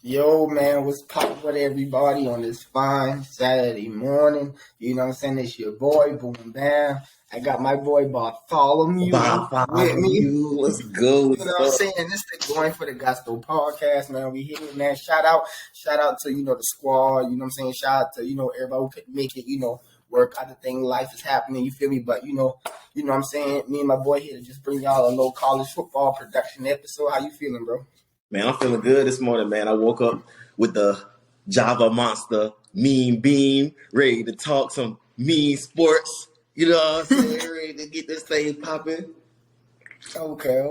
Yo, man, what's poppin' with everybody on this fine Saturday morning? You know what I'm saying? It's your boy, Boom Bam. I got my boy Bartholomew with me. You, let's go. You know what I'm saying? This is the Going for the Gusto podcast, man. We here, man. Shout out to, the squad. You know what I'm saying? Shout out to, everybody who could make it, work out the thing. Life is happening, you feel me? But, what I'm saying? Me and my boy here to just bring y'all a little college football production episode. How you feeling, bro? Man, I'm feeling good this morning, man. I woke up with the Java Monster mean beam, ready to talk some mean sports. You know what I'm saying? Ready to get this thing popping. Okay.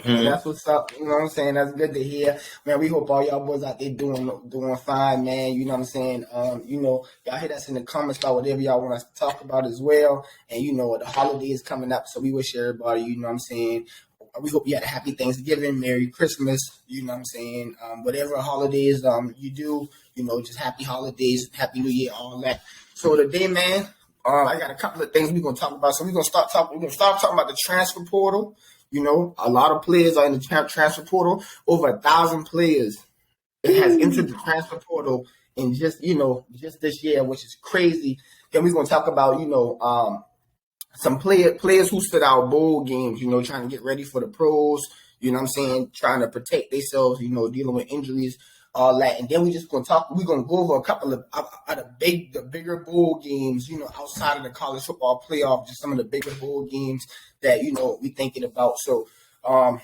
That's what's up. You know what I'm saying? That's good to hear. Man, we hope all y'all boys out there doing fine, man. You know what I'm saying? Y'all hit us in the comments about whatever y'all want us to talk about as well. And the holiday is coming up, so we wish everybody, you know what I'm saying, we hope you had a happy Thanksgiving, Merry Christmas, you know what I'm saying? Whatever holidays you do, just happy holidays, Happy New Year, all that. So today, man, I got a couple of things we're gonna talk about. So we're gonna start talking about the transfer portal. A lot of players are in the transfer portal. Over 1,000 players it has entered the transfer portal in just this year, which is crazy. Then we're gonna talk about some players who stood out bowl games, trying to get ready for the pros, you know what I'm saying, trying to protect themselves, dealing with injuries, all that. And then we're going to go over a couple of the bigger bowl games, outside of the college football playoff, just some of the bigger bowl games that, we thinking about. So, we're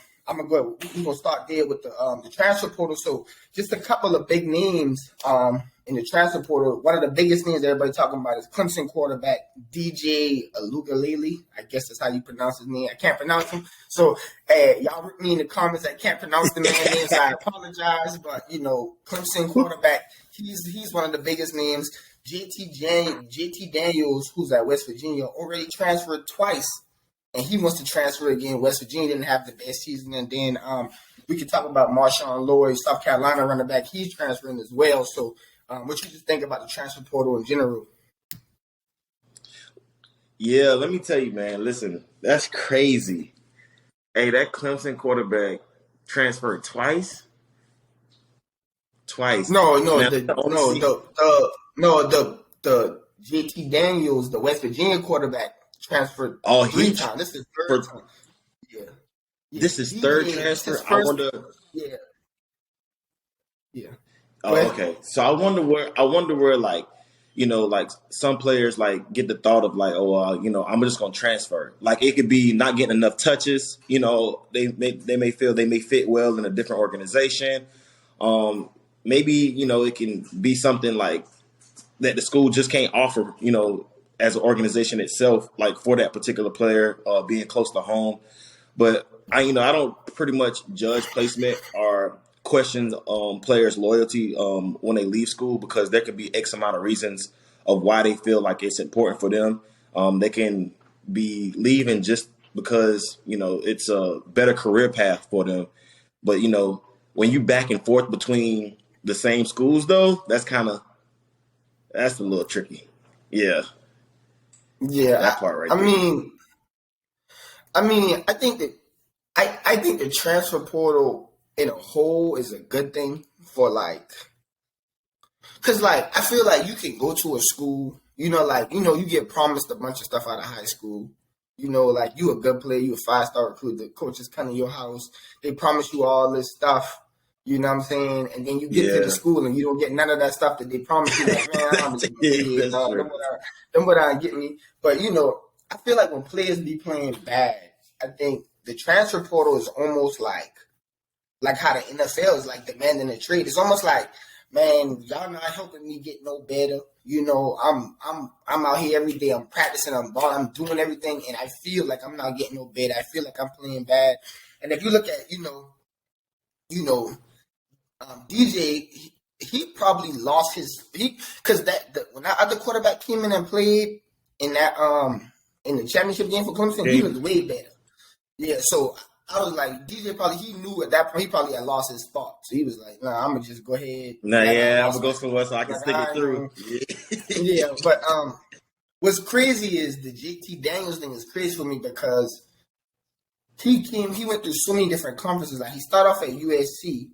going to start there with the transfer portal. So just a couple of big names, in the transfer portal. One of the biggest names everybody talking about is Clemson quarterback DJ Uiagalelei. I guess that's how you pronounce his name. I can't pronounce him. So, y'all write me in the comments. I can't pronounce the man's name, so I apologize. But, Clemson quarterback, he's one of the biggest names. JT Daniels, who's at West Virginia, already transferred twice. And he wants to transfer again. West Virginia didn't have the best season. And then we could talk about Marshawn Lloyd, South Carolina running back. He's transferring as well. So, what you just think about the transfer portal in general? Yeah, let me tell you, man. Listen, that's crazy. Hey, that Clemson quarterback transferred twice. Twice. No, Now, the JT Daniels, the West Virginia quarterback, transferred three times. This is third time. Yeah. This is third transfer. I wonder. Yeah. Oh, okay. So I wonder where like, like some players like get the thought of like, I'm just gonna transfer. Like it could be not getting enough touches. They may feel they may fit well in a different organization. Maybe it can be something like that the school just can't offer. As an organization itself, like for that particular player, being close to home. But I don't pretty much judge placement or questions players' loyalty when they leave school, because there could be X amount of reasons of why they feel like it's important for them. They can be leaving just because it's a better career path for them. But when you back and forth between the same schools, though, that's a little tricky. Yeah. Yeah, that part right I there. mean, I think the transfer portal in a whole is a good thing for cause I feel like you can go to a school, you get promised a bunch of stuff out of high school. You a good player, you a 5-star recruit, the coaches come to your house, they promise you all this stuff, you know what I'm saying? And then you get to the school and you don't get none of that stuff that they promised you. Like, man, I'm just them what I get me. But I feel like when players be playing bad, I think the transfer portal is almost like how the NFL is like demanding a trade. It's almost like, man, y'all not helping me get no better. I'm out here every day. I'm practicing. I'm doing everything, and I feel like I'm not getting no better. I feel like I'm playing bad. And if you look at DJ, he probably lost because when that other quarterback came in and played in that in the championship game for Clemson, he was way better. Yeah, so I was like, DJ he knew at that point he probably had lost his spot, so he was like, "Nah, I'm gonna just go ahead." I'm gonna go somewhere so I can stick it through. Yeah, but what's crazy is the JT Daniels thing is crazy for me because he went through so many different conferences. Like he started off at USC,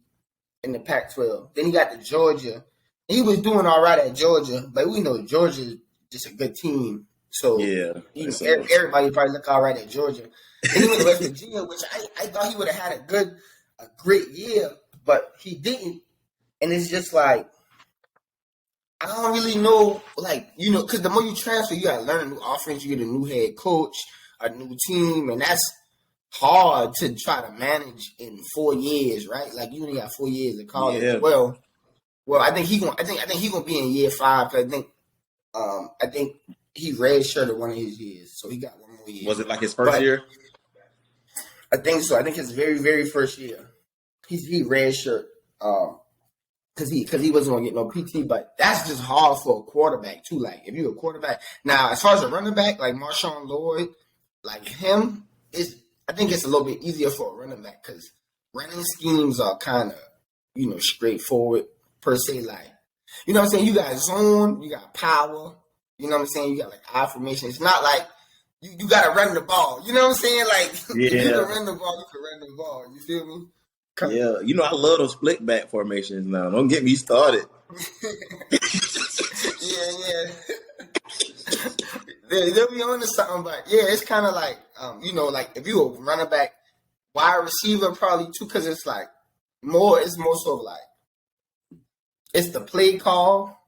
in the Pac-12. Then he got to Georgia. He was doing all right at Georgia, but we know Georgia's just a good team. So Yeah. everybody probably look all right at Georgia. Then he went to West Virginia, which I thought he would have had a great year, but he didn't. And it's just like, I don't really know, like, because the more you transfer, you got to learn a new offense, you get a new head coach, a new team, and that's hard to try to manage in 4 years, right? Like, you only got 4 years of college. Yeah. Well, I think he gonna be in year 5. I think he redshirted one of his years, so he got one more year. Was it like his first year? I think so. I think his very, very first year, he redshirt. Because he wasn't going to get no PT, but that's just hard for a quarterback, too. Like, if you're a quarterback. Now, as far as a running back, like Marshawn Lloyd, like him, I think it's a little bit easier for a running back because running schemes are kind of, straightforward, per se. Like, you know what I'm saying? You got zone, you got power, you know what I'm saying? You got, like, I formation. It's not like you got to run the ball. You know what I'm saying? Like, if you can run the ball, you can run the ball. You feel me? Yeah, I love those split back formations now. Don't get me started. yeah. They'll be on to something, but yeah, it's kind of like, like if you a running back, wide receiver probably too, because it's like it's more so like, it's the play call,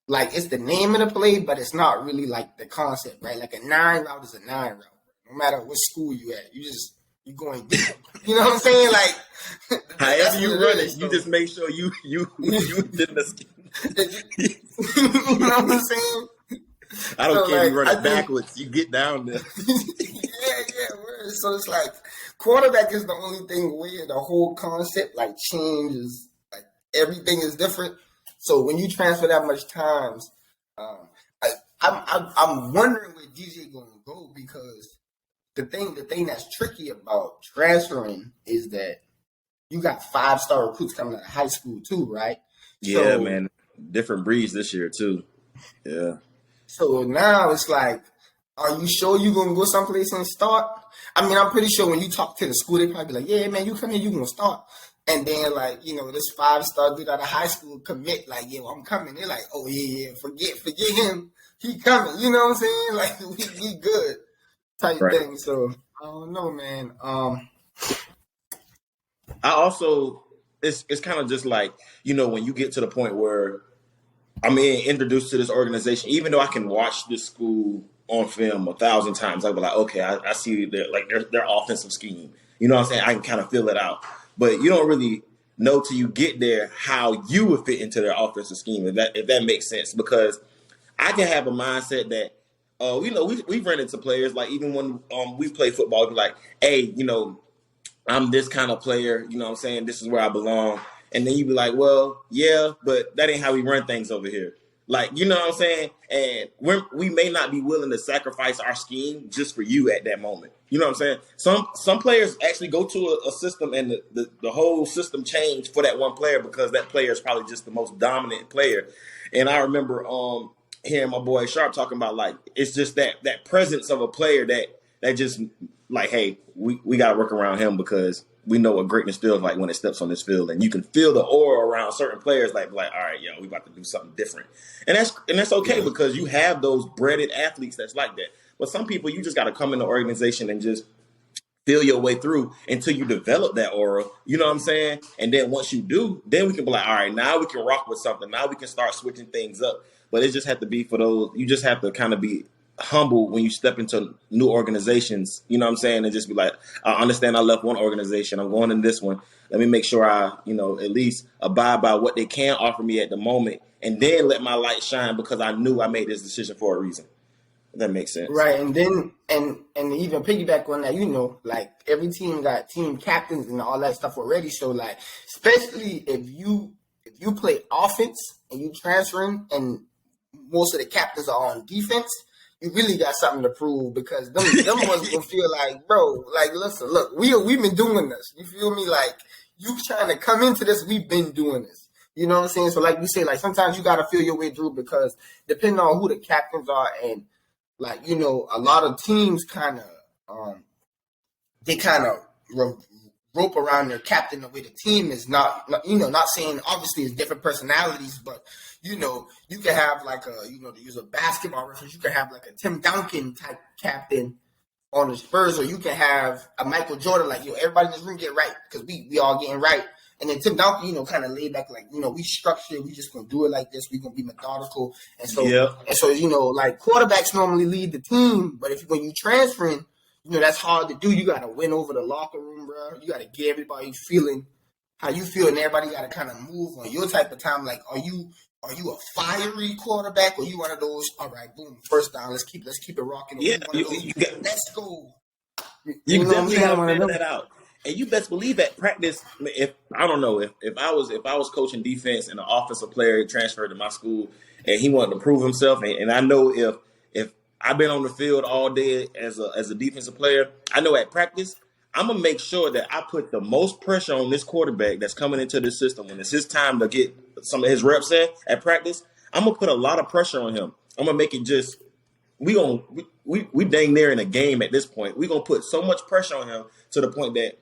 like it's the name of the play, but it's not really like the concept, right? Like a 9 route is a 9 route, no matter what school you at. You going deep. You know what I'm saying? Like, however you run it, you just make sure you didn't escape. You know what I'm saying? I don't care if you run it backwards. You get down there. yeah. So it's like quarterback is the only thing where the whole concept like changes. Like everything is different. So when you transfer that much times, I'm wondering where DJ going to go because. The thing that's tricky about transferring is that you got 5-star recruits coming out of high school too, right? Yeah, man. Different breeds this year too. Yeah. So now it's like, are you sure you're gonna go someplace and start? I mean, I'm pretty sure when you talk to the school, they probably be like, yeah, man, you come here, you gonna start. And then like, this 5-star dude out of high school commit, like, yeah, well, I'm coming. They're like, oh yeah, forget him. He coming. You know what I'm saying? Like we good. Type thing. So I don't know, man. I also it's kind of just like, when you get to the point where I'm introduced to this organization, even though I can watch this school on film 1,000 times, I'll be like, okay, I see their offensive scheme. You know what I'm saying? I can kind of feel it out. But you don't really know till you get there how you would fit into their offensive scheme, if that makes sense. Because I can have a mindset that we've run into players, like even when we play football, be like, hey, I'm this kind of player, you know what I'm saying? This is where I belong. And then you be like, well, yeah, but that ain't how we run things over here. Like, you know what I'm saying? And we may not be willing to sacrifice our scheme just for you at that moment. You know what I'm saying? Some players actually go to a system and the whole system changed for that one player because that player is probably just the most dominant player. And I remember hearing my boy Sharp talking about, like, it's just that presence of a player that just like, hey, we got to work around him because we know what greatness feels like when it steps on this field, and you can feel the aura around certain players, like all right, we about to do something different, and that's okay because you have those breaded athletes that's like that. But some people, you just got to come in the organization and just feel your way through until you develop that aura. You know what I'm saying? And then once you do, then we can be like, all right, now we can rock with something. Now we can start switching things up. But it just have to be for those. You just have to kind of be humble when you step into new organizations, you know what I'm saying, and just be like, I understand I left one organization, I'm going in this one. Let me make sure I, at least abide by what they can offer me at the moment, and then let my light shine because I knew I made this decision for a reason. If that makes sense. Right, and then and even piggyback on that, like every team got team captains and all that stuff already. So like, especially if you play offense and you transferring and most of the captains are on defense, you really got something to prove because them ones gonna feel like, bro, like, listen, look, we've been doing this. You feel me? Like, you trying to come into this, we've been doing this. You know what I'm saying? So like you say, like sometimes you gotta feel your way through because depending on who the captains are and like, a lot of teams kind of they kind of rope around their captain the way the team is. Not saying obviously it's different personalities, but you can have like to use a basketball reference, you can have like a Tim Duncan type captain on the Spurs, or you can have a Michael Jordan, like, everybody in this room get right because we all getting right. And then Tim Duncan, kind of laid back, like, we structured, we just gonna do it like this, we gonna be methodical. And so, like, quarterbacks normally lead the team, but when you transferring, that's hard to do. You gotta win over the locker room, bro. You gotta get everybody feeling how you feel, and everybody gotta kind of move on your type of time. Like, are you a fiery quarterback, or you one of those? All right, boom, first down. Let's keep it rocking. Yeah, let's go. You definitely gotta figure that out. And you best believe at practice, if I was coaching defense and an offensive player transferred to my school and he wanted to prove himself, and I know if I've been on the field all day as a defensive player, I know at practice I'm gonna make sure that I put the most pressure on this quarterback that's coming into this system when it's his time to get some of his reps in at practice. I'm gonna put a lot of pressure on him. I'm gonna make it just we dang near in a game at this point. We're gonna put so much pressure on him to the point that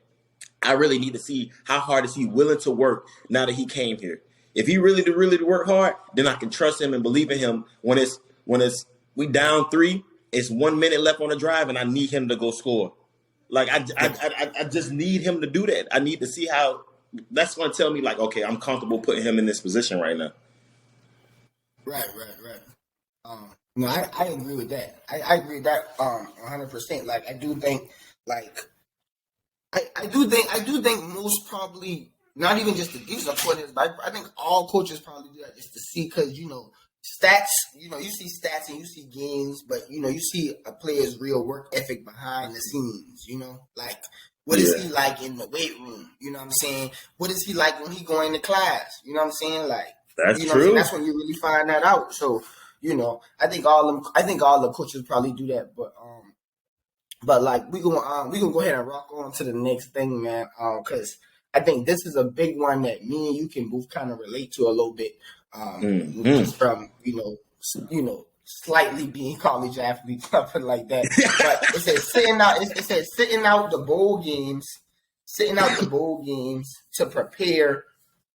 I really need to see how hard is he willing to work now that he came here. If he really work hard, then I can trust him and believe in him when we down 3, it's 1 minute left on the drive, and I need him to go score. Like I just need him to do that. I need to see how that's going to tell me, like, okay, I'm comfortable putting him in this position right now. Right. No, I agree with that. I agree with that 100%. Like, I do think, like, I do think most probably, not even just the defensive players, but I think all coaches probably do that just to see, because stats. You see stats and you see games, but you see a player's real work ethic behind the scenes. Like, what is he like in the weight room? You know what I'm saying? What is he like when he going to class? You know what I'm saying? Like, that's true. That's when you really find that out. So I think all the coaches probably do that, but like we gonna go ahead and rock on to the next thing, man. Because I think this is a big one that me and you can both kind of relate to a little bit. Just from slightly being college athletes, something like that. But it says sitting out the bowl games to prepare.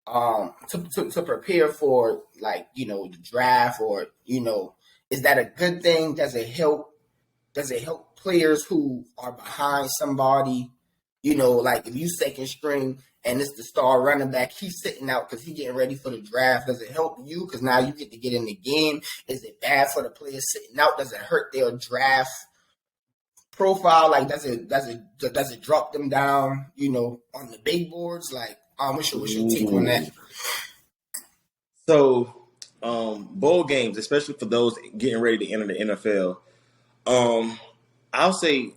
To prepare for, like, the draft, or is that a good thing? Does it help players who are behind somebody? Like, if you second string and it's the star running back, he's sitting out because he's getting ready for the draft. Does it help you because now you get to get in the game? Is it bad for the players sitting out? Does it hurt their draft profile? Like, does it drop them down, on the big boards? Like, what's your take on that? So, bowl games, especially for those getting ready to enter the NFL, I'll say,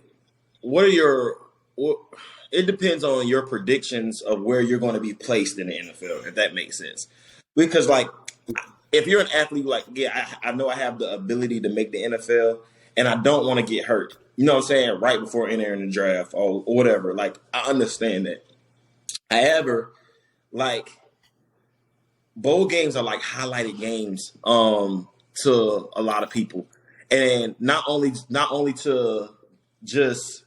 it depends on your predictions of where you're going to be placed in the NFL, if that makes sense. Because, like, if you're an athlete, like, I know I have the ability to make the NFL, and I don't want to get hurt. You know what I'm saying? Right before entering the draft or whatever. Like, I understand that. However, like, bowl games are like highlighted games to a lot of people, and not only to just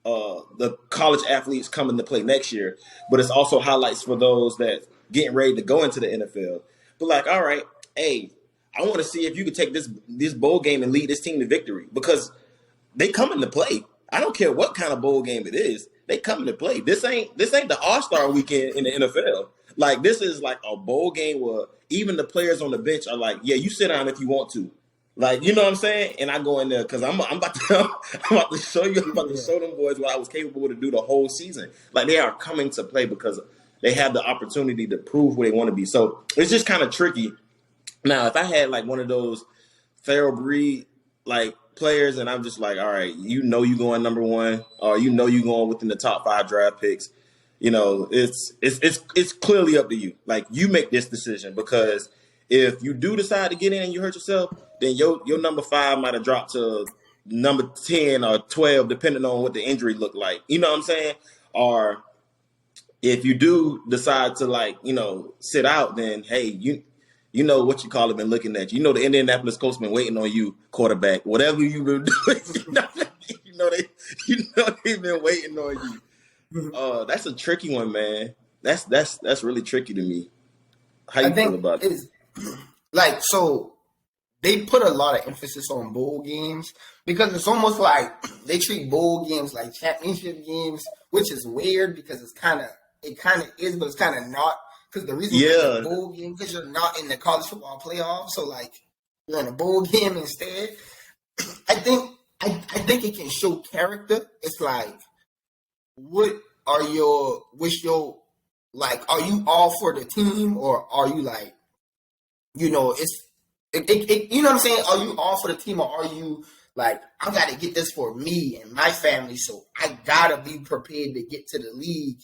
the college athletes coming to play next year, but it's also highlights for those that getting ready to go into the NFL. But, like, all right, hey, I want to see if you could take this bowl game and lead this team to victory, because they coming to play. I don't care what kind of bowl game it is. They coming to play. This ain't the All-Star weekend in the NFL. Like, this is like a bowl game where even the players on the bench are like, yeah, you sit down if you want to. Like, you know what I'm saying? And I go in there because I'm about to show them boys what I was capable to do the whole season. Like, they are coming to play because they have the opportunity to prove who they want to be. So it's just kind of tricky. Now, if I had like one of those thoroughbred like players, and I'm just like, all right, you going number 1, or you going within the top 5 draft picks, it's clearly up to you. Like, you make this decision, because if you do decide to get in and you hurt yourself, then your number 5 might have dropped to number 10 or 12, depending on what the injury looked like. You know what I'm saying? Or if you do decide to, like, sit out, then hey, you know what you call it been looking at you. The Indianapolis Colts been waiting on you, quarterback. Whatever you've been doing, they've been waiting on you. That's a tricky one, man. That's really tricky to me. How I you feel think about it? it's like so they put a lot of emphasis on bowl games because it's almost like they treat bowl games like championship games, which is weird because it kind of is, but it's kind of not. Because the reason why it's a Yeah, bowl game because you're not in the college football playoff, so like you're in a bowl game instead. I think I think it can show character. It's like what what's your like are you all for the team or are you like it's you know what I'm saying? Are you all for the team or are you like I got to get this for me and my family, so I gotta be prepared to get to the league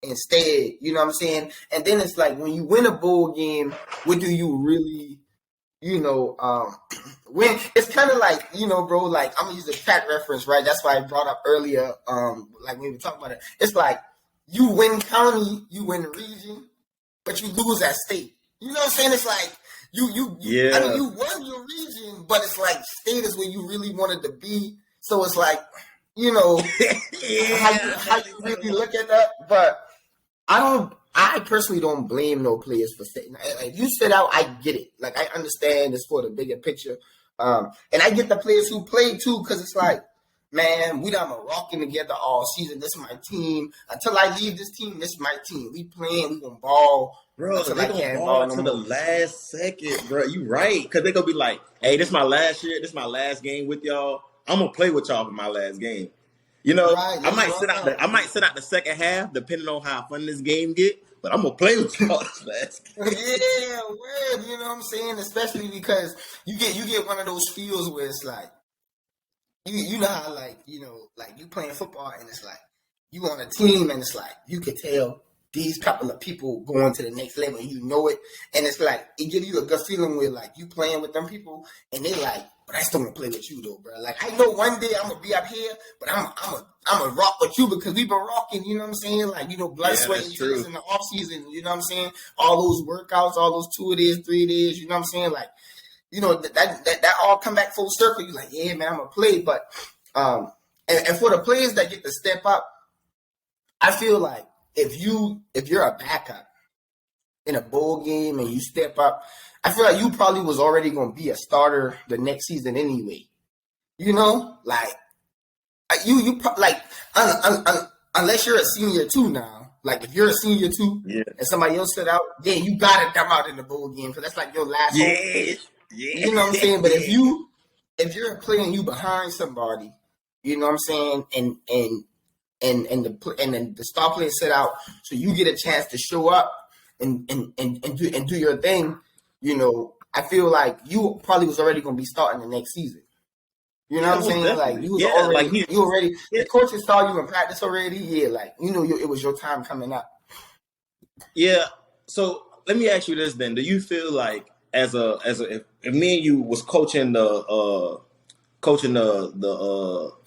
instead. You know what I'm saying? And then it's like when you win a bowl game, what do you really you know, when it's kind of like, bro, like I'm gonna use a track reference, right? That's why I brought up earlier, like when we were talking about it. It's like you win county, you win region, but you lose at state. You know what I'm saying? It's like I mean, yeah, you won your region, but it's like state is where you really wanted to be. So it's like, you know, yeah. I know how you exactly really what look at that. But I don't. I personally don't blame no players for sitting. If you sit out, I get it. Like I understand it's for the bigger picture, and I get the players who play too because it's like, man, we done been rocking together all season. This is my team. Until I leave this team, this is my team. We playing. We gonna ball bro. until They I gonna can't ball ball no to the more. last second, bro. You right? Because they gonna be like, "Hey, this my last year. This my last game with y'all. I'm gonna play with y'all for my last game." You know, Right? I Let's might rock sit out the out. I might sit out the second half, depending on how fun this game get. But I'm gonna play with y'all this last game. Yeah, word. You know what I'm saying? Especially because you get one of those feels where it's like you know how like like you playing football and it's like you on a team and it's like you could tell these couple of people going to the next level and you know it and it's like it gives you a good feeling where like you playing with them people and they like but I still want to play with you though, bro. Like I know one day I'm gonna be up here, but I'm a rock with you because we've been rocking. You know what I'm saying? Like blood, Yeah, sweat, that's and tears true. in the off season. You know what I'm saying? All those workouts, all those 2 days, 3 days. You know what I'm saying? Like that all come back full circle. You're like, yeah, man, I'm gonna play. But and for the players that get to step up, I feel like if you're a backup in a bowl game and you step up, I feel like you probably was already gonna be a starter the next season anyway. Like like unless you're a senior too now. Like if you're a senior too Yeah, and somebody else sit out, then you gotta come out in the bowl game because that's like your last hope. yeah, yeah, You know what I'm saying? But yeah. if you're a player and you behind somebody, you know what I'm saying, and then the star player sit out, so you get a chance to show up and do your thing. I feel like you probably was already gonna be starting the next season. You know Yeah, what I'm most saying? Like definitely. you was Yeah, like already he. you already Yeah, the coaches saw you in practice already. Yeah, like it was your time coming up. yeah. So let me ask you this then: do you feel like if me and you was coaching the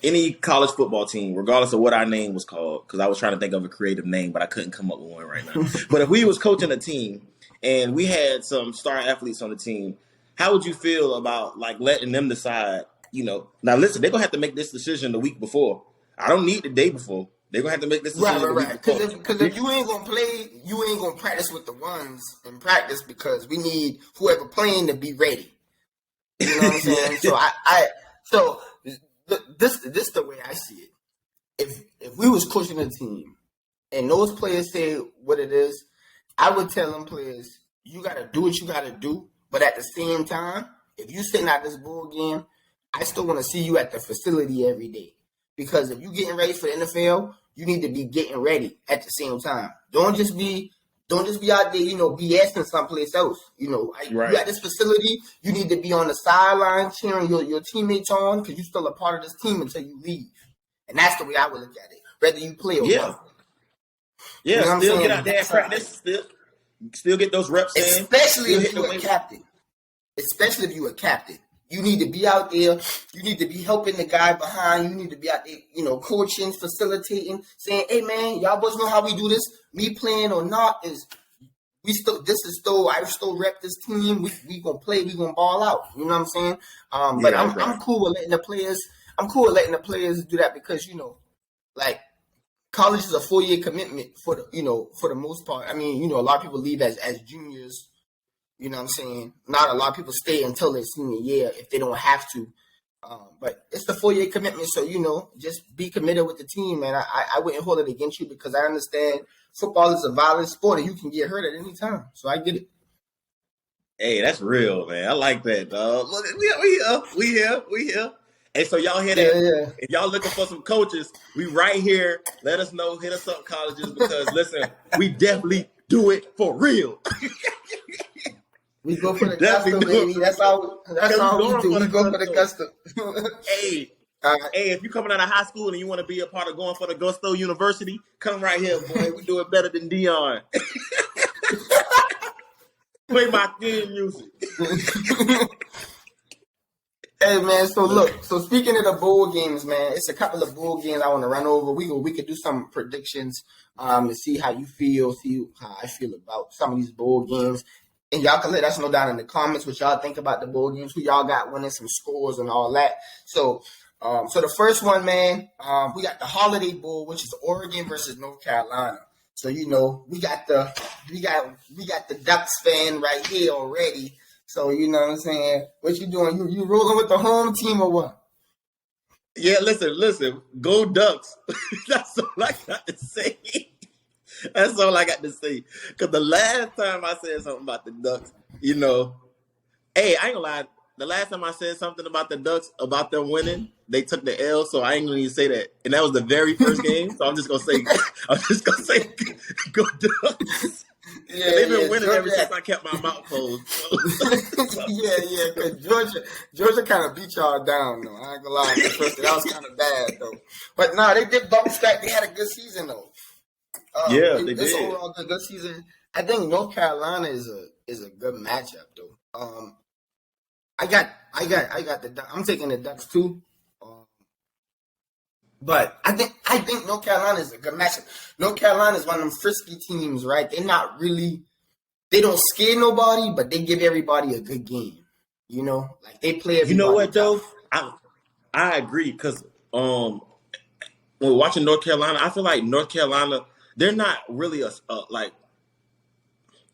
any college football team, regardless of what our name was called, because I was trying to think of a creative name, but I couldn't come up with one right now. But if we was coaching a team and we had some star athletes on the team, how would you feel about like letting them decide? Now listen, they're gonna have to make this decision the week before. I don't need the day before. They're gonna have to make this Right, decision right, the week right. Because before. if you ain't gonna play, you ain't gonna practice with the ones in practice because we need whoever playing to be ready. You know what I'm saying? Yeah, So so this the way I see it. If we was coaching a team and those players say what it is, I would tell them players, you gotta do what you gotta do, but at the same time, if you sitting out this bowl game, I still want to see you at the facility every day. Because if you getting ready for the NFL, you need to be getting ready at the same time. Don't just be out there, BSing someplace else. You right. at this facility, you need to be on the sideline cheering your teammates on because you're still a part of this team until you leave. And that's the way I would look at it, whether you play or Yeah, not. You yeah. know what I'm Still get saying? out there and That's how, practice. Still get those reps in. especially Still if hit the you a weight. captain. Especially if you a captain. You need to be out there. You need to be helping the guy behind. You need to be out there, coaching, facilitating, saying, "Hey, man, y'all boys know how we do this. Me playing or not is I still rep this team. We gonna play. We gonna ball out. You know what I'm saying? But Yeah, that's I'm right. cool with letting the players. I'm cool with letting the players do that because like college is a 4-year commitment for for the most part. I mean, a lot of people leave as juniors. You know what I'm saying? Not a lot of people stay until their senior year if they don't have to. But it's the 4-year commitment, so just be committed with the team, man. I wouldn't hold it against you because I understand football is a violent sport and you can get hurt at any time. So I get it. Hey, that's real, man. I like that, dog. Look, we here. And so y'all hear that? Yeah. If y'all looking for some coaches, we right here. Let us know. Hit us up, colleges, because listen, we definitely do it for real. We go for the gusto, baby. That's all we do. We go for the gusto. Hey, if you're coming out of high school and you want to be a part of going for the Gusto University, come right here, boy. We do it better than Dion. Play my theme music. Hey, man, so speaking of the bowl games, man, it's a couple of bowl games I want to run over. We could do some predictions to see how you feel, see how I feel about some of these bowl games. And y'all can let us know down in the comments what y'all think about the bowl games, who y'all got winning, some scores and all that. So the first one, man, we got the Holiday Bowl, which is Oregon versus North Carolina. So we got the Ducks fan right here already. So you know what I'm saying? What you doing? You rolling with the home team or what? Yeah, listen. Go Ducks. That's all I got to say. That's all I got to say. Because the last time I said something about the Ducks, hey, I ain't gonna lie. The last time I said something about the Ducks, about them winning, they took the L, so I ain't gonna even say that. And that was the very first game, so I'm just gonna say, go Ducks. Yeah, they've been winning ever since I kept my mouth closed. Yeah, because Georgia kind of beat y'all down, though. I ain't gonna lie. That was kind of bad, though. But no, they did bounce back. They had a good season, though. They did. Overall good season. I think North Carolina is a good matchup, though. I got I'm taking the Ducks too. But I think North Carolina is a good matchup. North Carolina is one of them frisky teams, right? They don't scare nobody, but they give everybody a good game. Like they play everybody. You know what tough. though? I agree because when we're watching North Carolina, I feel like North Carolina, they're not really a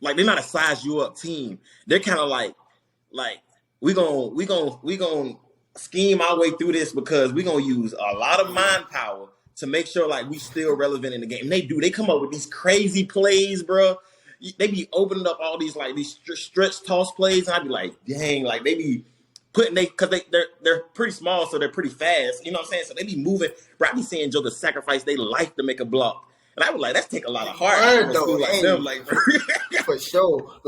they're not a size you up team. They're kind of like we gonna scheme our way through this because we're gonna use a lot of mind power to make sure like we still relevant in the game. They come up with these crazy plays, bro. They be opening up all these stretch toss plays, and I be like, dang, like they be putting because they're pretty small, so they're pretty fast. You know what I'm saying? So they be moving. Bro, I be seeing Joker sacrifice their life to make a block. And I was like, that's take a lot of heart. For sure.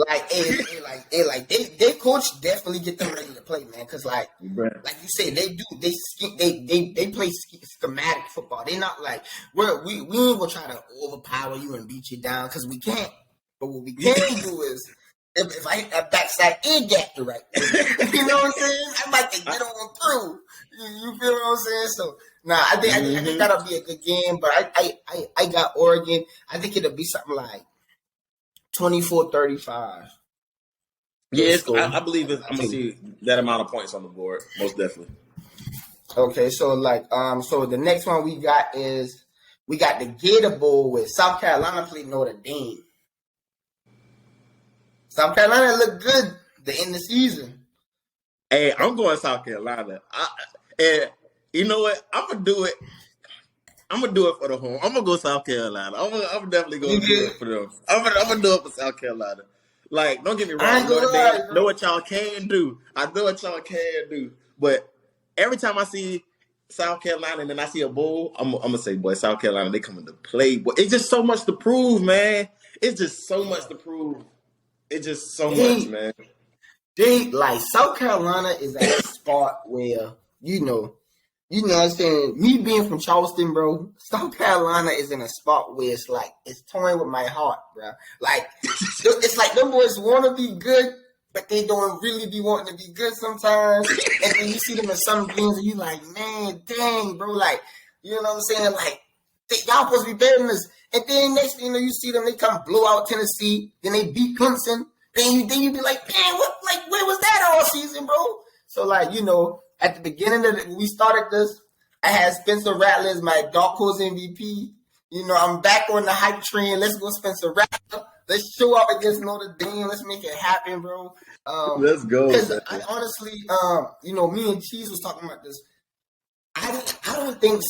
Their coach definitely get them ready to play, man. Because like you say, they play schematic football. They not like we ain't gonna try to overpower you and beat you down because we can't. But what we can do is if I hit that backside and get the right, you know what I'm saying? I might get on through. You feel what I'm saying? So. Nah, I think that'll be a good game, but I got Oregon. I think it'll be something like 24-35. Yes, I believe I'm gonna see that amount of points on the board, most definitely. Okay, so so the next one we got the Gator Bowl with South Carolina playing Notre Dame. South Carolina looked good the end of the season. Hey, I'm going South Carolina. You know what? I'm gonna do it. I'm gonna do it for the home. I'm gonna go South Carolina. I'm definitely gonna do it for them. I'm gonna do it for South Carolina. Like, don't get me wrong. I know what y'all can do. I know what y'all can do. But every time I see South Carolina and then I see a bowl, I'm gonna say, boy, South Carolina, they coming to play. But it's just so much to prove, man. It's just so much to prove. It's just so much, man. South Carolina is at a spot where you know what I'm saying? Me being from Charleston, bro, South Carolina is in a spot where it's toying with my heart, bro. Like, it's like them boys want to be good, but they don't really be wanting to be good sometimes. And then you see them in some games and you like, man, dang, bro. Like, you know what I'm saying? Like, y'all supposed to be better than this. And then next thing you know, you see them, they come blow out Tennessee, then they beat Clemson. Then you be like, man, where was that all season, bro? So, at the beginning when we started this, I had Spencer Rattler as my dark horse MVP. I'm back on the hype train. Let's go Spencer Rattler. Let's show up against Notre Dame. Let's make it happen, bro. Let's go. Because I honestly, me and Cheese was talking about this. I think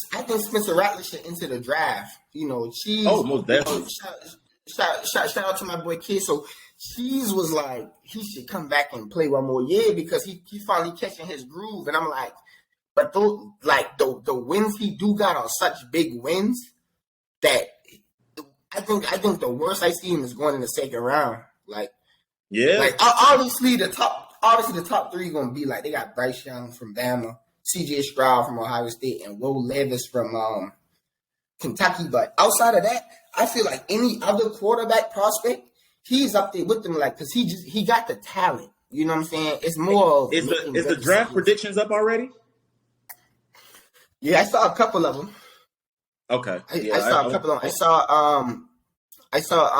Spencer Rattler should enter the draft. Cheese. Oh, most definitely. Shout out to my boy Kid. So Cheese was like, he should come back and play one more year because he finally catching his groove. And I'm like, but the wins he do got are such big wins that I think the worst I see him is going in the second round. Obviously the top three gonna be like they got Bryce Young from Bama, CJ Stroud from Ohio State, and Will Levis from Kentucky. But outside of that, I feel like any other quarterback prospect, he's up there with them, like, because he got the talent. You know what I'm saying? It's more. Is the draft predictions up already? Yeah, I saw a couple of them. Okay. I saw a couple of them. I saw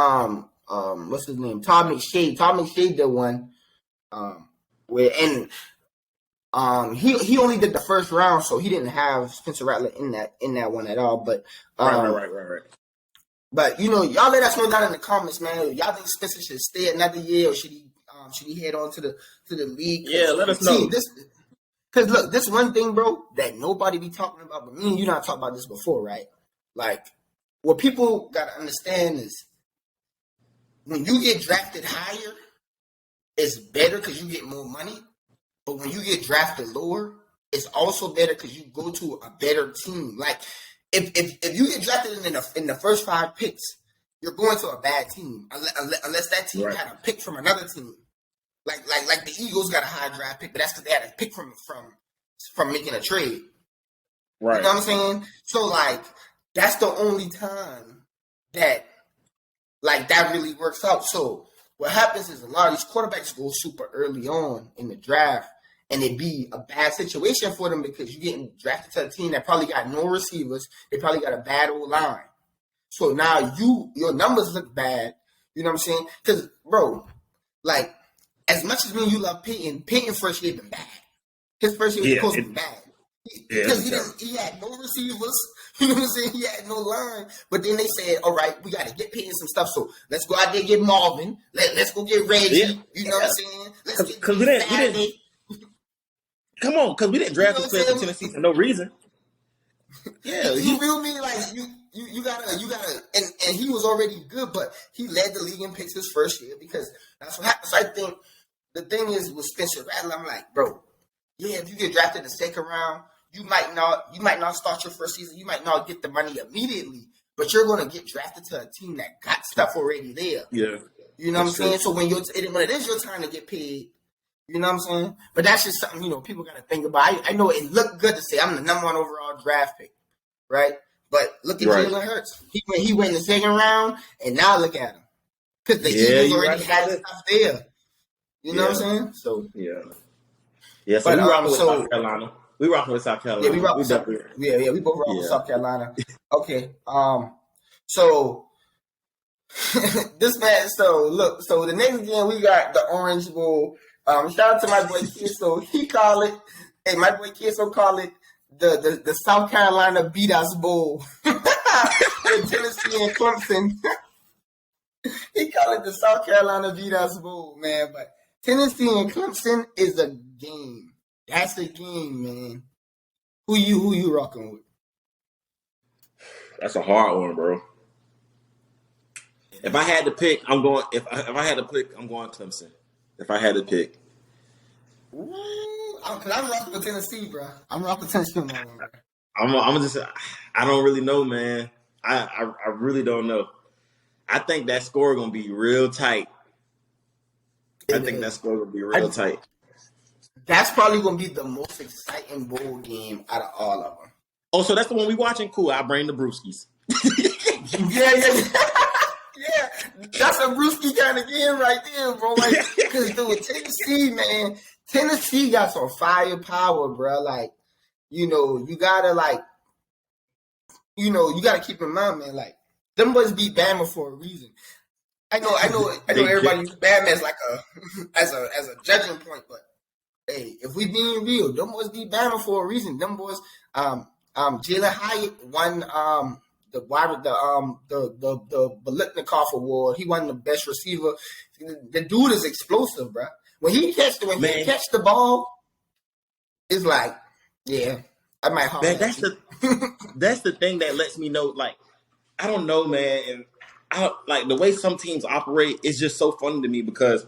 what's his name? Todd McShay. Todd McShay did one. He only did the first round, so he didn't have Spencer Rattler in that one at all. But right. But y'all let us know down in the comments, man. Y'all think Spencer should stay another year, or should he head on to the league? Yeah, let us know. Because look, this one thing, bro, that nobody be talking about, but me and you not talked about this before, right? Like, what people gotta understand is when you get drafted higher, it's better because you get more money. But when you get drafted lower, it's also better because you go to a better team. Like, if you get drafted in the first 5 picks, you're going to a bad team unless that team had a pick from another team. Like the Eagles got a high draft pick, but that's because they had a pick from making a trade. Right. You know what I'm saying? So like that's the only time that really works out. So what happens is a lot of these quarterbacks go super early on in the draft, and it be a bad situation for them because you're getting drafted to a team that probably got no receivers. They probably got a bad old line. So now your numbers look bad. You know what I'm saying? Because, bro, like, as much as me and you love Peyton first year been bad. His first year was supposed to be bad. Because he had no receivers. You know what I'm saying? He had no line. But then they said, all right, we got to get Peyton some stuff. So let's go out there and get Marvin. Let's go get Reggie. Yeah. You know what I'm saying? Let's get we didn't. Come on, because we didn't draft the player from Tennessee for no reason. Yeah, you feel me? Like you gotta, and he was already good, but he led the league in picks his first year because that's what happened. So I think the thing is with Spencer Rattler, I'm like, bro, yeah, if you get drafted in the second round, you might not start your first season, you might not get the money immediately, but you're gonna get drafted to a team that got stuff already there. Yeah, you know what I'm saying? So when it is your time to get paid. You know what I'm saying? But that's just something, people got to think about. I know it looked good to say I'm the number 1 overall draft pick, right? But look at Jalen Hurts. He went in the second round, and now look at him. Because the Eagles already had stuff there. You know what I'm saying? So yeah. So we rocking with South Carolina. We rocking with South Carolina. Yeah, we rock with South Carolina. Yeah, we both rock with South Carolina. Okay. So this man. So look. So the next game we got the Orange Bowl. Shout out to my boy Kiso. He call it. Hey, my boy Kiso call it the South Carolina Beat Us Bowl. With Tennessee and Clemson. He call it the South Carolina Beat Us Bowl, man. But Tennessee and Clemson is a game. That's a game, man. Who you rocking with? That's a hard one, bro. If I had to pick, I'm going. If I had to pick, I'm going Clemson. If I had to pick. I'm rocking with Tennessee, bro. I'm rocking with Tennessee, man. I'm just. I don't really know, man. I really don't know. I think that score gonna be real tight. That score gonna be real tight. That's probably gonna be the most exciting bowl game out of all of them. Oh, so that's the one we watching? Cool. I'll bring the brewskis. Yeah. Yeah, that's a brewski kind of game right there, bro. Like, because with Tennessee, man, Tennessee got some firepower, bro. Like, you gotta keep in mind, man. Like, them boys beat Bama for a reason. I know. Everybody use Bama as like as a judging point, but hey, if we being real, them boys beat Bama for a reason. Them boys, Jalen Hyatt won the Biletnikoff Award. He won the best receiver. The dude is explosive, bro. When he catch the ball, it's like, yeah, I might holler Man, at you. that's the thing that lets me know. Like, I don't know, man, and like the way some teams operate is just so funny to me because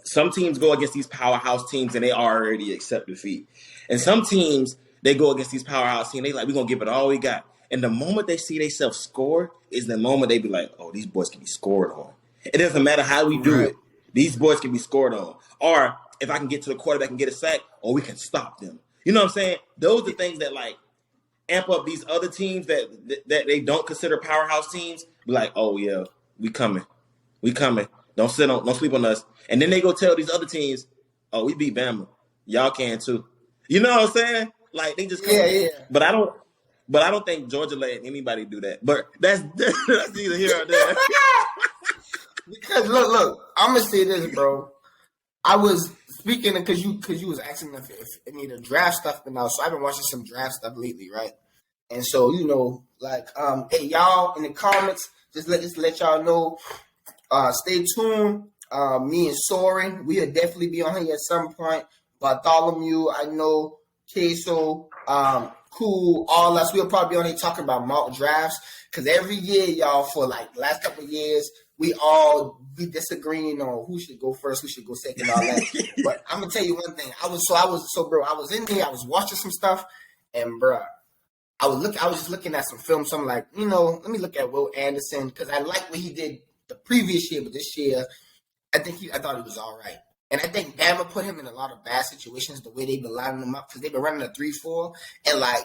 some teams go against these powerhouse teams and they already accept defeat, and some teams they go against these powerhouse teams. They like, we're gonna give it all we got. And the moment they see themselves score is the moment they be like, oh, these boys can be scored on. It doesn't matter how we do it. These boys can be scored on. Or if I can get to the quarterback and get a sack, or we can stop them. You know what I'm saying? Those are things that like amp up these other teams that they don't consider powerhouse teams. Be like, oh yeah, we coming. Don't sleep on us. And then they go tell these other teams, oh, we beat Bama. Y'all can too. You know what I'm saying? Like they just come. Yeah. But I don't think Georgia let anybody do that. But that's either here or there. Because look, I'm gonna say this, bro. I was speaking because you was asking if any of the draft stuff been out, so I've been watching some draft stuff lately, right? And so like, hey y'all in the comments, just let y'all know. Stay tuned. Me and Soren, we'll definitely be on here at some point. Bartholomew, I know, Queso, Cool, all us. We'll probably be on here talking about mock drafts because every year, y'all, for like the last couple of years, we all be disagreeing on who should go first, who should go second, all that. But I'm gonna tell you one thing. I was in there, I was watching some stuff, and bro, I was just looking at some films. So I'm like, let me look at Will Anderson because I like what he did the previous year, but this year, I thought he was all right. And I think Bama put him in a lot of bad situations the way they've been lining him up because they've been running a 3-4 and like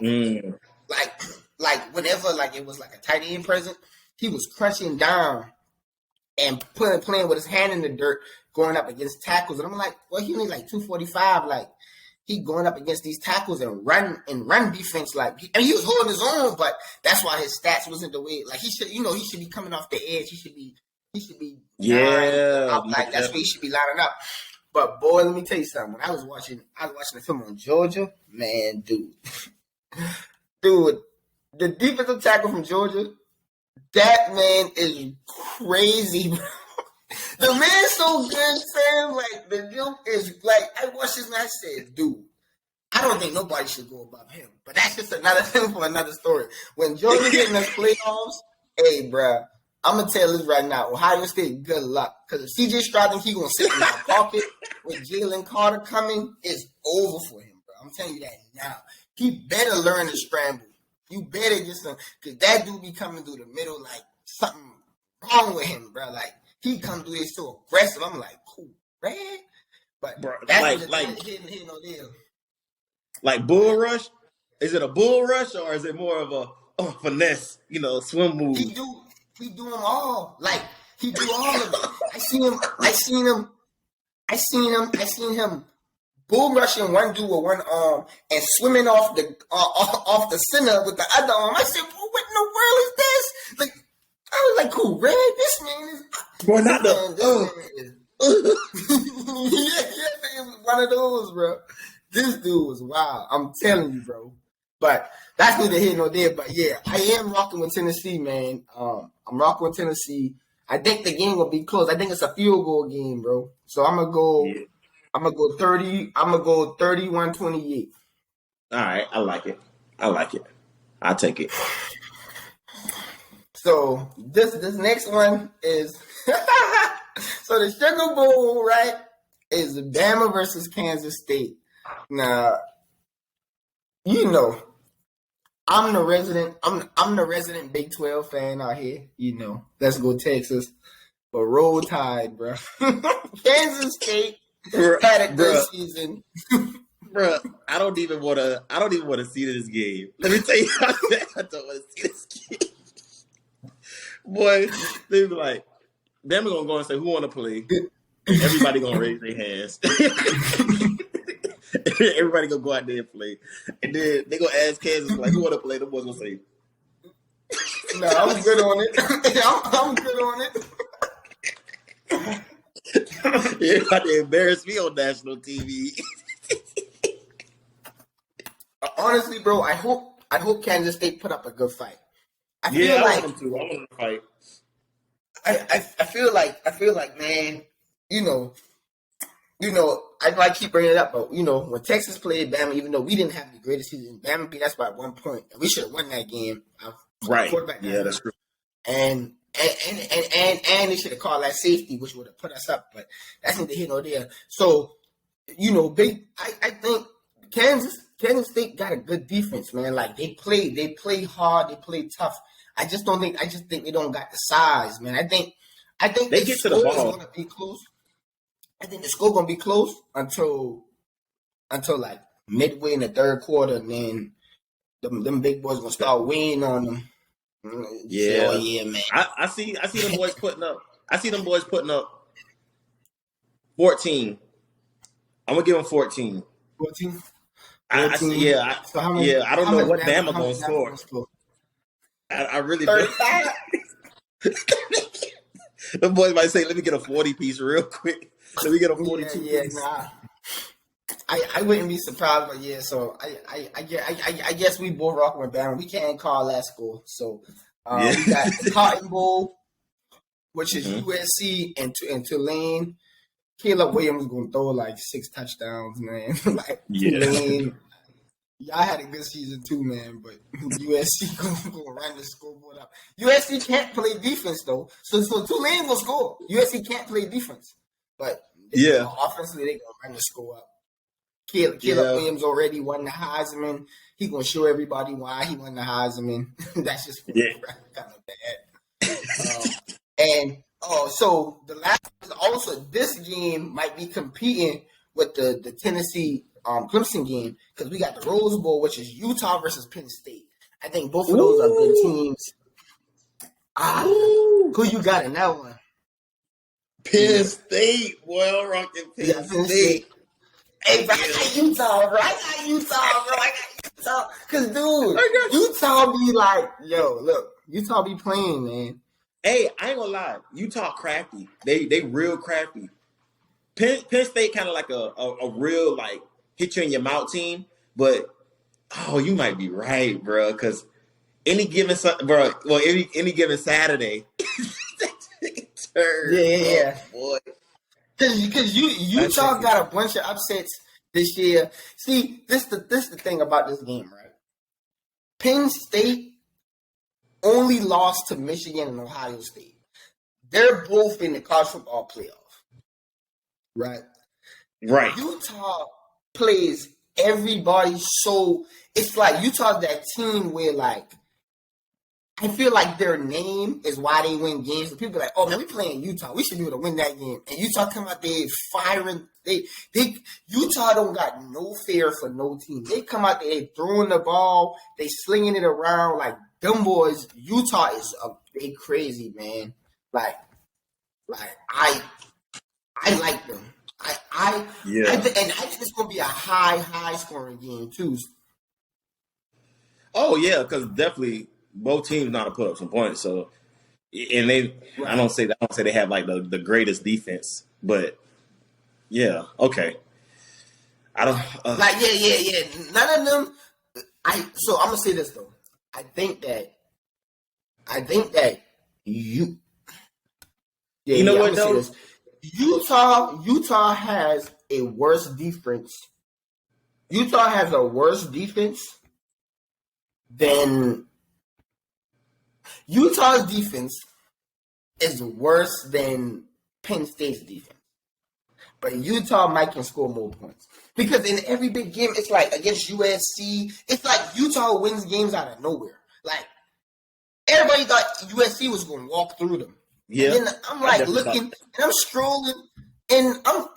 whenever like it was like a tight end present, he was crunching down and playing with his hand in the dirt, going up against tackles. And I'm like, well, he only like 245, like he going up against these tackles and run defense. Like, I mean, he was holding his own, but that's why his stats wasn't the way. Like he should be coming off the edge. He should be like that's where he should be lining up. But boy, let me tell you something. When I was watching the film on Georgia, man, dude, the defensive tackle from Georgia, that man is crazy, bro. The man's so good, Sam. Like the joke is like I watched this and I said, dude, I don't think nobody should go above him. But that's just another thing for another story. When Georgia get in the playoffs, hey, bro. I'm going to tell this right now. Ohio State, good luck. Because if C.J. Stroud think he's going to sit in my pocket with Jalen Carter coming, it's over for him, bro. I'm telling you that now. He better learn to scramble. You better get some, because that dude be coming through the middle like something wrong with him, bro. Like, he come through here so aggressive. I'm like, cool, man. But bro, that's hitting no deal. Like bull rush? Is it a bull rush or is it more of a finesse, swim move? He do them all. Like he do all of it. I seen him bull rushing one dude with one arm and swimming off the center with the other arm. I said, well, what in the world is this? Like I was like, cool, Red, this man is boy, not the yeah, one of those, bro. This dude was wild. I'm telling you, bro. But that's neither here nor there. But yeah, I am rocking with Tennessee, man. I'm rocking with Tennessee. I think the game will be close. I think it's a field goal game, bro. So I'm gonna go 30. I'm gonna go 31-28. All right, I like it. I'll take it. So this next one is so the Sugar Bowl, right? Is Bama versus Kansas State. Now, I'm the resident Big 12 fan out here. Let's go Texas. But roll tide, bro. Kansas State had a good season. Bro, I don't even want to see this game. Let me tell you how bad I don't want to see this game. Boy, they be like, Bama gonna go and say, who want to play? Everybody gonna raise their hands. Everybody gonna go out there and play. And then they gonna ask Kansas, like, who want to play? The boys gonna say, no, I'm good on it. I'm good on it. You're about to embarrass me on national TV. Honestly, bro, I hope Kansas State put up a good fight. I Yeah, feel I want like them to. I want them to fight. I feel like, man, you know, I know I keep bringing it up, but when Texas played Bama, even though we didn't have the greatest season, Bama beat us by 1 point, and we should have won that game. Our Right. quarterback got Yeah, hurt. that's true. And they should have called that safety, which would have put us up, but that's neither here nor there. So, I think Kansas State got a good defense, man. Like they play hard, they play tough. I just think they don't got the size, man. I think They the get to the score is ball. gonna be close. I think the score gonna be close until like midway in the third quarter, and then them big boys gonna start weighing on them. Yeah. Oh yeah, man. I see them boys putting up. I see them boys putting up 14. I'm gonna give them 14. 14. I see. Yeah. So how much? I don't how know much what Bama- Bama how gonna much score. gonna score? I really don't. 35. The boys might say, "Let me get a 40 piece real quick. Let me get a 42 Yeah, piece." nah. I wouldn't be surprised, but yeah. So I guess we both rocking with Bama. We can't call that score. So Yeah. we got the Cotton Bowl, which is Mhm. USC and Tulane. Caleb Williams gonna throw like 6 touchdowns, man. Like Yeah. Tulane. Y'all had a good season too, man, but USC gonna run the scoreboard up. USC can't play defense though, so Tulane will score. USC can't play defense, but Yeah. offensively they gonna run the score up. Caleb Yeah. Williams already won the Heisman. He gonna show everybody why he won the Heisman. That's just Yeah. kind of bad. So the last also this game might be competing with the Tennessee Clemson game because we got the Rose Bowl, which is Utah versus Penn State. I think both of those are good teams. Who you got in that one? Penn State, boy, I'm rocking You Penn got Penn State. State. Hey, bro, I got Utah, bro. I got Utah. Because, dude, Utah be like, yo, look, Utah be playing, man. Hey, I ain't gonna lie. Utah crafty. They real crafty. Penn State kind of like a real like hit you in your mouth team, but you might be right, bro. Because any given Saturday, Yeah. boy. Because Utah got a bunch of upsets this year. See, this the thing about this game, right? Penn State only lost to Michigan and Ohio State. They're both in the college football playoff, right? Right. Utah plays everybody, so it's like Utah's that team where like I feel like their name is why they win games. So people are like, oh man, we playing Utah. We should be able to win that game. And Utah come out there firing. Utah don't got no fear for no team. They come out there, they throwing the ball, they slinging it around like them boys. Utah is they crazy, man. Like I like them. I think it's gonna be a high scoring game too. Oh yeah, because definitely both teams know how to put up some points. So, and they, Right. I don't say they have like the greatest defense, but yeah, okay. I don't Yeah. None of them. So I'm gonna say this though. I think that you. Yeah, You know what, I'm gonna though? say this. Utah has a worse defense. Utah has a worse defense than Utah's defense is worse than Penn State's defense. But Utah might can score more points. Because in every big game, it's like against USC, it's like Utah wins games out of nowhere. Like everybody thought USC was going to walk through them. Yeah. And then I'm like looking, and I'm strolling, and I'm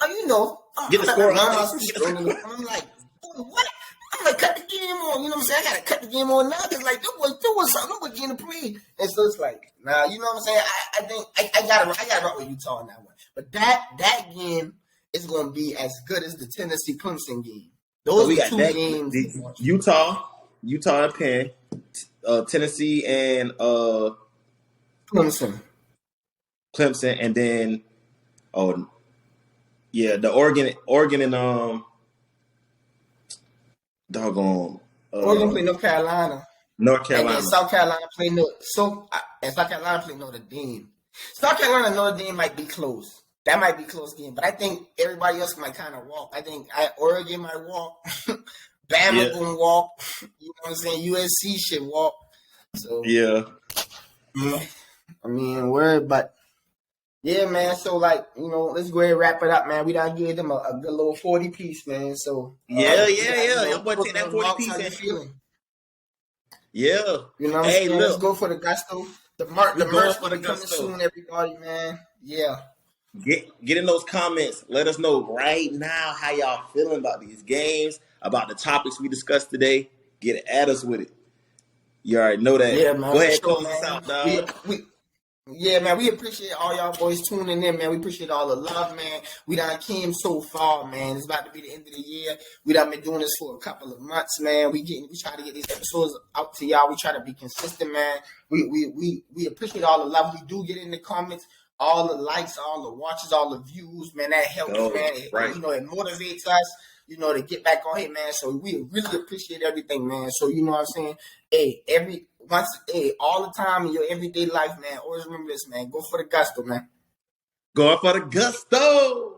Get the score up. strolling. I'm like, what? I'm like, cut the game on. You know what I'm saying? I gotta cut the game on now because like there was something we're getting to play. And so it's like, nah, you know what I'm saying? I think I gotta rock with Utah on that one. But that game is gonna be as good as the Tennessee Clemson game. Those we are got two that games. Utah and Penn, Tennessee and Clemson, and then the Oregon and doggone Oregon play North Carolina. North And then Carolina. South Carolina play South Carolina play Notre Dame. South Carolina and Notre Dame might be close. That might be a close game, but I think everybody else might kind of walk. I think Oregon might walk. Bama Yeah, gonna walk. You know what I'm saying? USC should walk. So yeah. I mean, word, but yeah, man. So like, let's go ahead and wrap it up, man. We done gave them a good little 40 piece, man. So Yeah, we yeah, got, yeah. Your boy take closing that 40 remarks. piece How you and feeling? yeah. You know what I'm Hey, saying? Let's look, go for the gusto. The we going merch for will the be coming gusto. soon, everybody, man. Yeah. Get in those comments. Let us know right now how y'all feeling about these games, about the topics we discussed today. Get at us with it. You already know Yeah, that. man, Go for ahead, sure, close us man. out, dog. Yeah, man, we appreciate all y'all boys tuning in, man. We appreciate all the love, man. We done came so far, man. It's about to be the end of the year. We done been doing this for a couple of months, man. We try to get these episodes out to y'all. We try to be consistent, man. We appreciate all the love. We do get in the comments, all the likes, all the watches, all the views, man. That helps, Oh, man. right. It motivates us, to get back on here, man. So we really appreciate everything, man. So you know what I'm saying? All the time in your everyday life, man. Always remember this, man. Go for the gusto, man. Going for the gusto.